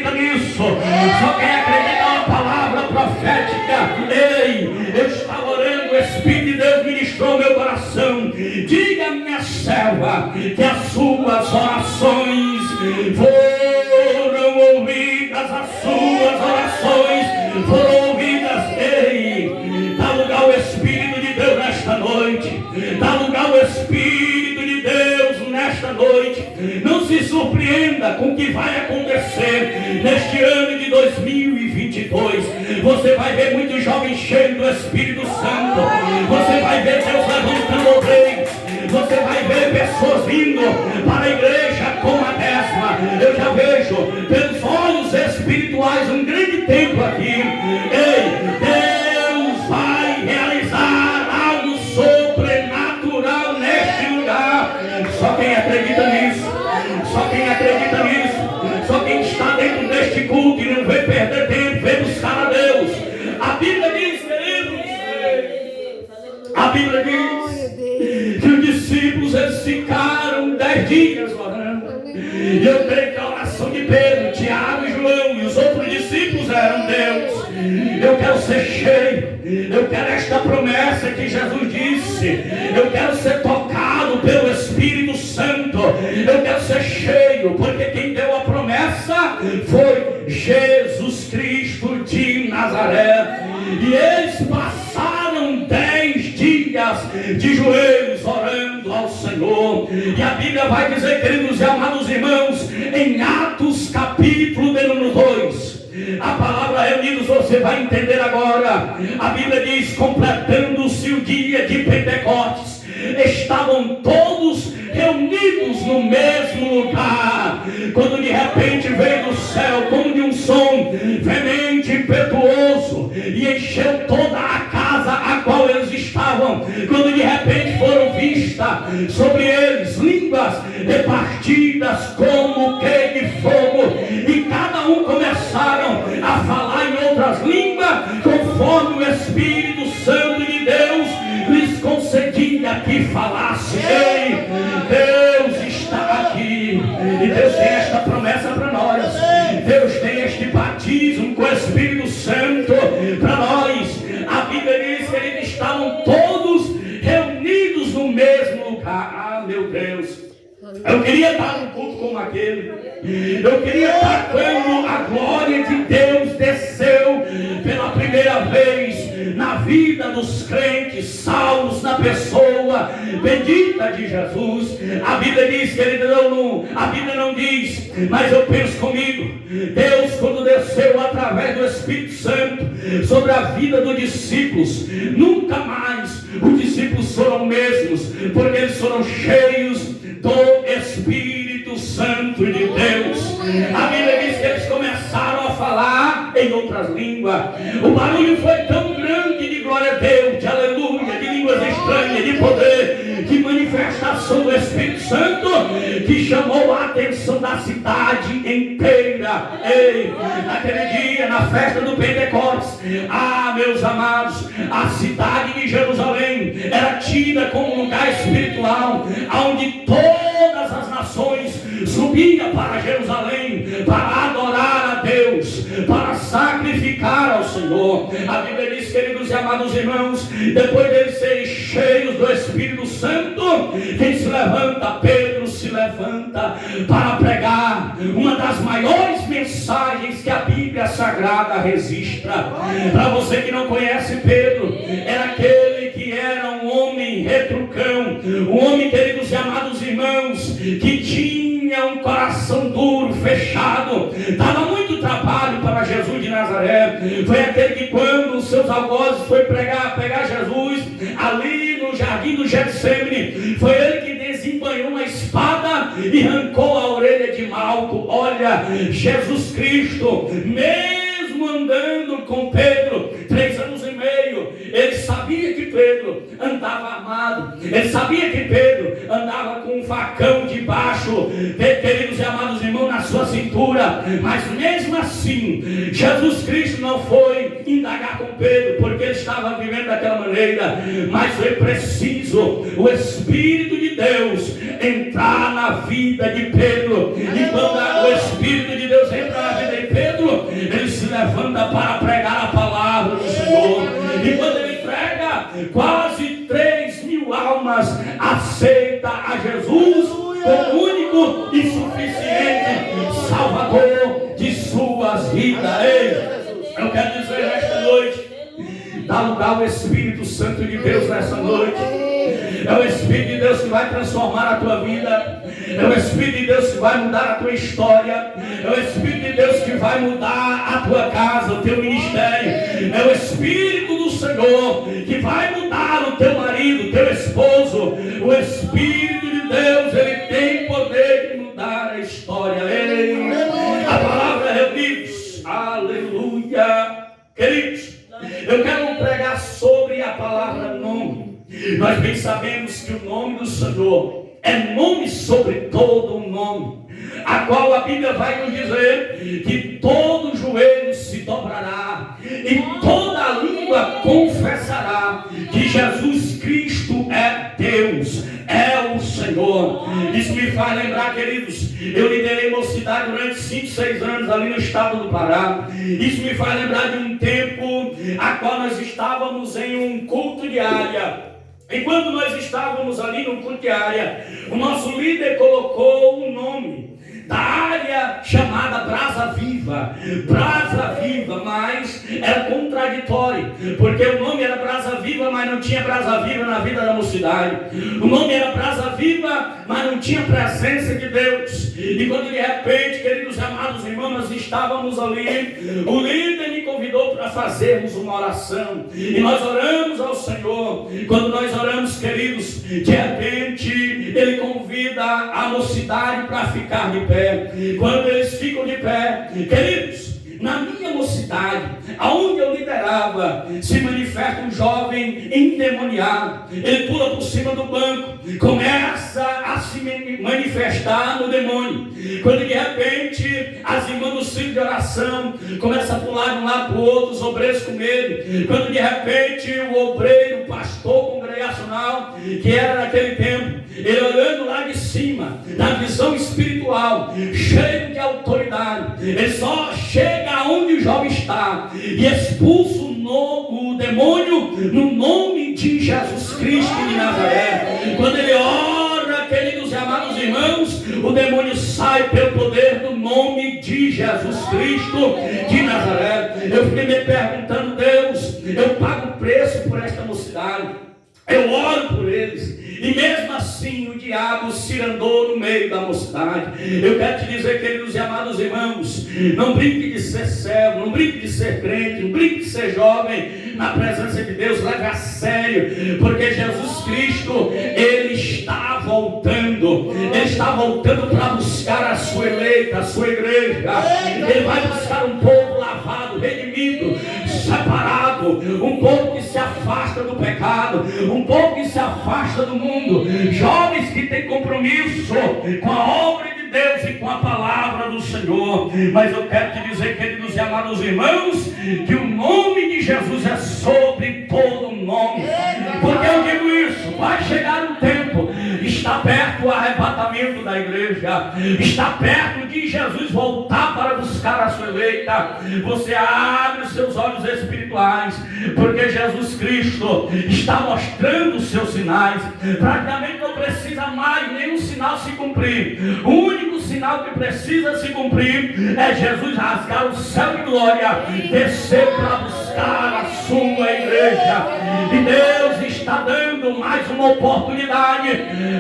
acredita nisso? Só quem acredita na palavra profética. Ei, eu estava orando, o Espírito de Deus ministrou meu coração. Diga, minha serva, que as suas orações foram ouvidas, as suas orações foram ouvidas. Ei, dá lugar ao Espírito de Deus nesta noite. Dá lugar ao Espírito de Deus nesta noite. Não se surpreenda com o que vai acontecer neste ano de 2022. Você vai ver muitos jovens cheios do Espírito Santo. Você vai ver Deus levantando obreiros. Você vai ver pessoas vindo para a igreja com a décima. Eu já vejo pelos olhos espirituais um grande tempo aqui. Ei, Deus vai realizar algo sobrenatural neste lugar. Só quem acredita nisso, só quem acredita nisso, só quem está dentro deste culto e não vê perder tempo, vê buscar a Deus. A Bíblia diz, queridos, a Bíblia diz que os discípulos eles ficaram 10 dias orando. E eu creio que a oração de Pedro, Tiago e João e os outros discípulos eram Deus. Eu quero ser cheio. Eu quero esta promessa que Jesus disse. Eu quero ser tocado pelo Espírito Santo. Eu quero ser cheio, porque quem deu a promessa foi Jesus Cristo de Nazaré. E eles passaram 10 dias de joelhos orando ao Senhor. E a Bíblia vai dizer, queridos e amados irmãos, em Atos capítulo de número 2, a palavra reunidos você vai entender agora. A Bíblia diz, completando-se o dia de Pentecostes, estavam todos reunidos no mesmo lugar, quando de repente veio do céu como de um som veemente, impetuoso, e encheu toda a casa a qual eles estavam, quando de repente foram vistas sobre eles línguas repartidas como que de fogo, e cada um começaram a falar em outras línguas, conforme o Espírito Santo de Deus lhes concedia que falasse. Ei, Deus está aqui, e Deus tem esta promessa para nós. Deus tem este batismo com o Espírito Santo para nós. A Bíblia diz que eles estavam todos reunidos no mesmo lugar. Ah, meu Deus, eu queria estar num culto como aquele. Eu queria estar quando a glória de Deus desceu pela primeira vez na vida dos crentes salvos, na pessoa bendita de Jesus. A Bíblia diz que ele a Bíblia não diz, mas eu penso comigo, Deus quando desceu através do Espírito Santo sobre a vida dos discípulos, nunca mais os discípulos foram mesmos, porque eles foram cheios do Espírito Santo de Deus. A Bíblia diz que eles começaram a falar em outras línguas. O barulho foi tão grande de glória a Deus, de aleluia, de línguas estranhas, de poder, de manifestação do Espírito Santo, que chamou a atenção da cidade inteira. Ei, naquele dia, na festa do Pentecostes, meus amados, a cidade de Jerusalém era tida como um lugar espiritual, onde todas as nações subiam para Jerusalém para adorar a Deus, para sacrificar ao Senhor. A Bíblia diz, queridos e amados irmãos, depois deles serem cheios do Espírito Santo, quem se levanta? Pedro se levanta para pregar uma das maiores mensagens que a Bíblia Sagrada registra. Para você que não conhece Pedro, era aquele que era um homem retrucão, um homem, queridos e amados irmãos, que tinha um coração duro, fechado, dava muito trabalho para Jesus de Nazaré. Foi aquele que, quando os seus algozes foi pegar Jesus ali no jardim do Getsemane, foi ele que desembanhou uma espada e arrancou a orelha de Malco. Olha, Jesus Cristo, mesmo andando com Pedro 3 anos e meio, ele sabia que Pedro andava armado, ele sabia que Pedro andava com um facão debaixo, queridos e amados irmãos, na sua cintura. Mas mesmo assim, Jesus Cristo não foi indagar com Pedro, porque ele estava vivendo daquela maneira. Mas foi preciso o Espírito de Deus entrar na vida de Pedro. E quando o Espírito de Deus entra na vida de Pedro, levanta para pregar a palavra do Senhor. E quando ele prega, quase 3.000 almas aceita a Jesus como único e suficiente Salvador de suas vidas. Ei, eu quero dizer nesta noite, dá lugar ao Espírito Santo de Deus nessa noite. É o Espírito de Deus que vai transformar a tua vida. É o Espírito de Deus que vai mudar a tua história. É o Espírito de Deus que vai mudar a tua casa, o teu ministério. É o Espírito do Senhor que vai mudar o teu marido, o teu esposo. O Espírito de Deus, ele tem poder de mudar a história. Ei, a palavra é reunidos. Aleluia. Queridos, eu quero pregar sobre a palavra nome. Nós bem sabemos que o nome do Senhor é nome sobre todo o nome, a qual a Bíblia vai nos dizer que todo joelho se dobrará e toda a língua confessará que Jesus Cristo é Deus, é o Senhor. Isso me faz lembrar, queridos, eu liderei mocidade durante 5, 6 anos ali no estado do Pará. Isso me faz lembrar de um tempo a qual nós estávamos em um culto diário. E quando nós estávamos ali no culto diário, o nosso líder colocou o nome da área chamada Brasa Viva. Brasa Viva, mas era contraditório, porque o nome era Brasa Viva, mas não tinha Brasa Viva na vida da mocidade. O nome era Brasa Viva, mas não tinha presença de Deus. E quando de repente, queridos amados irmãos, nós estávamos ali, o líder me convidou para fazermos uma oração. E nós oramos ao Senhor. Quando nós oramos, queridos, de repente ele convida a mocidade para ficar de pé. Quando eles ficam de pé, queridos, na minha mocidade, aonde eu liderava, se manifesta um jovem endemoniado. Ele pula por cima do banco, começa a se manifestar no demônio. Quando de repente as irmãs do ciclo de oração começam a pular de um lado para o outro, os obreiros com medo. Quando de repente o obreiro, o pastor congregacional, que era naquele tempo, ele olhando lá de cima, na visão espiritual, cheio de autoridade, ele só chega aonde o jovem está e expulsa o demônio no nome de Jesus Cristo de Nazaré. Quando ele ora, queridos e amados irmãos, o demônio sai pelo poder do nome de Jesus Cristo de Nazaré. Eu fiquei me perguntando, Deus, eu pago preço por esta mocidade, eu oro por eles, e mesmo assim o diabo se andou no meio da mocidade. Eu quero te dizer, queridos e amados irmãos, não brinque de ser servo, não brinque de ser crente, não brinque de ser jovem na presença de Deus. Leve a sério, porque Jesus Cristo, ele está voltando. Ele está voltando para buscar a sua eleita, a sua igreja. Ele vai buscar um povo lavado, redimido, separado, um povo que se afasta do pecado, um povo que se afasta do mundo, jovens que têm compromisso com a obra de Deus e com a palavra do Senhor. Mas eu quero te dizer, queridos e amados irmãos, que o nome de Jesus é sobre todo nome. Porque eu digo isso, vai chegar um tempo, está perto o arrebatamento da igreja, está perto de Jesus voltar para buscar a sua eleita. Você abre os seus olhos espirituais, porque Jesus Cristo está mostrando os seus sinais. Praticamente não precisa mais nenhum sinal se cumprir. O único sinal que precisa se cumprir é Jesus rasgar o céu de glória, descer para buscar a sua igreja. E Deus está dando mais uma oportunidade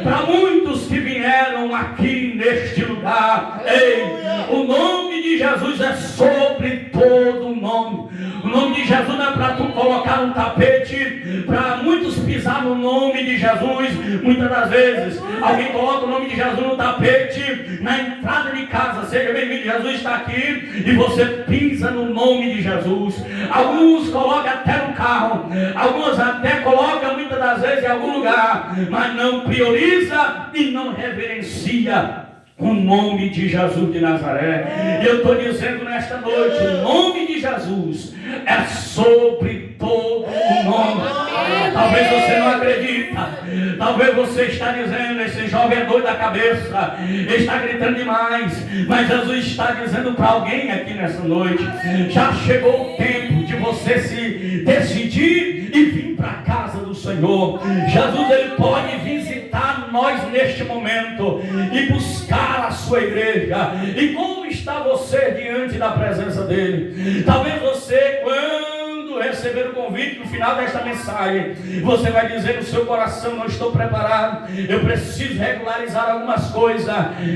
para muitos que vieram aqui neste lugar. Ei, o nome de Jesus é sobre todo nome. O nome de Jesus não é para tu colocar um tapete, para muitos pisar no nome de Jesus. Muitas das vezes alguém coloca o nome de Jesus no tapete na entrada de casa. Seja bem-vindo, Jesus está aqui, e você pisa no nome de Jesus. Alguns colocam até no carro, alguns até colocam muitas das vezes em algum lugar, mas não prioriza e não reverencia O nome de Jesus de Nazaré. E eu estou dizendo nesta noite, o nome de Jesus é sobre todo o nome. Talvez você não acredita. Talvez você está dizendo, esse jovem é doido da cabeça, está gritando demais. Mas Jesus está dizendo para alguém aqui nessa noite, já chegou o tempo de você se decidir e vir para a casa do Senhor. Jesus, ele pode visitar nós neste momento e buscar a sua igreja. E como está você diante da presença dele? Talvez você, quando receber o convite no final desta mensagem, você vai dizer no seu coração: não estou preparado, eu preciso regularizar algumas coisas.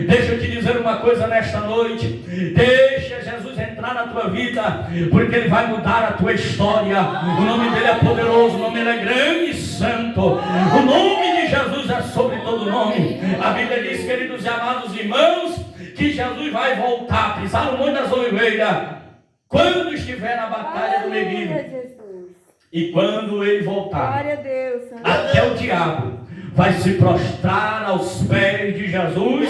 Deixa eu te dizer uma coisa nesta noite: deixa Jesus entrar na tua vida, porque ele vai mudar a tua história. O nome dele é poderoso, o nome dele é grande e santo. O nome de Jesus é sobre todo nome. A Bíblia diz, queridos e amados irmãos, que Jesus vai voltar, pisar no monte das oliveiras, quando estiver na batalha do Meguido. E quando ele voltar, até o diabo vai se prostrar aos pés de Jesus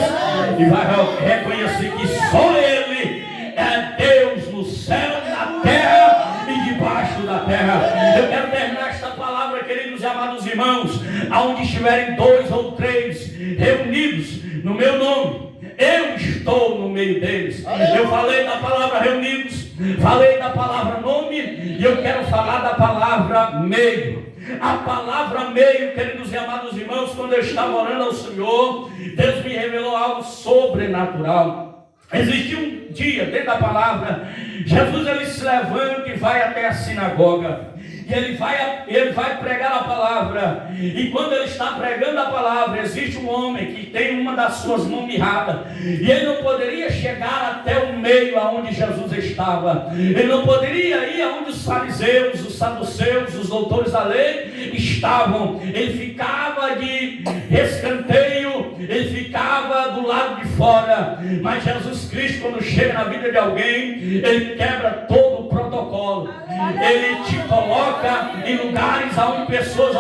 e vai reconhecer que só ele é Deus no céu, na terra e debaixo da terra. Eu quero terminar esta palavra, queridos e amados irmãos, aonde estiverem 2 ou 3 reunidos no meu nome, eu estou no meio deles. Eu falei da palavra reunidos, falei da palavra nome, e eu quero falar da palavra meio. A palavra meio, queridos e amados irmãos, quando eu estava orando ao Senhor, Deus me revelou algo sobrenatural. Existe um dia dentro da palavra, Jesus ele se levanta e vai até a sinagoga. E ele vai pregar a palavra. E quando ele está pregando a palavra, existe um homem que tem uma das suas mãos mirradas. E ele não poderia chegar até o meio aonde Jesus estava. Ele não poderia ir aonde os fariseus, os saduceus, os doutores da lei estavam. Ele ficava de escanteio, ele ficava do lado de fora. Mas Jesus Cristo, quando chega na vida de alguém, ele quebra todo o protocolo. Ele te coloca em lugares onde pessoas